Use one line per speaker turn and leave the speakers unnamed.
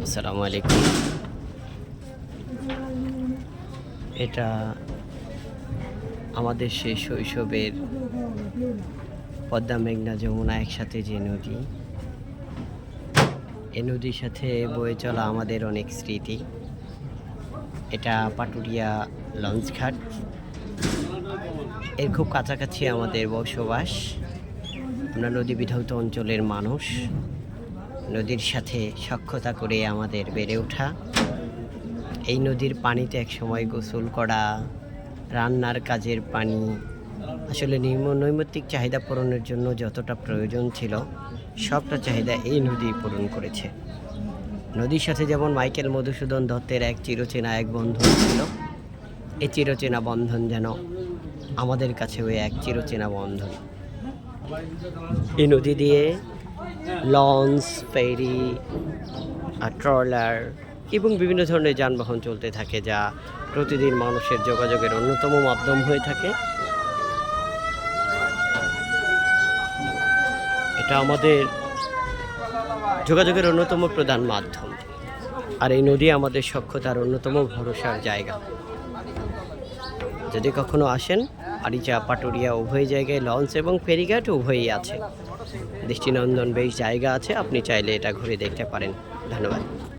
আসসালামু আলাইকুম। এটা আমাদের সেই শৈশবের পদ্মা, মেঘনা, যমুনা একসাথে যে নদী, এই নদীর সাথে বয়ে চলা আমাদের অনেক স্মৃতি। এটা পাটুরিয়া লঞ্চঘাট। এর খুব কাছাকাছি আমাদের বসবাস। আমরা নদী বিধৌত অঞ্চলের মানুষ। নদীর সাথে সখ্যতা করে আমাদের বেড়ে ওঠা। এই নদীর পানিতে একসময় গোসল করা, রান্নার কাজের পানি, আসলে নৈমিত্তিক চাহিদা পূরণের জন্য যতটা প্রয়োজন ছিল সবটা চাহিদা এই নদী পূরণ করেছে। নদীর সাথে যেমন মাইকেল মধুসূদন দত্তের এক চিরচেনা এক বন্ধন ছিল, এই চিরচেনা বন্ধন যেন আমাদের কাছেও এক চিরচেনা বন্ধন। এই নদী দিয়ে লঞ্চ, ফেরি, ট্রলার এবং বিভিন্ন ধরনের যানবাহন চলতে থাকে, যা প্রতিদিন মানুষের যোগাযোগের অন্যতম মাধ্যম হয়ে থাকে। এটা আমাদের যোগাযোগের অন্যতম প্রধান মাধ্যম, আর এই নদী আমাদের সখ্যতার অন্যতম ভরসার জায়গা। যদি কখনো আসেন, আরিচা, পাটুরিয়া উভয় জায়গায় লঞ্চ এবং ফেরিঘাট উভয়ই আছে। দৃষ্টিনন্দন বেশ জায়গা আছে, আপনি চাইলে এটা ঘুরে দেখতে পারেন। ধন্যবাদ।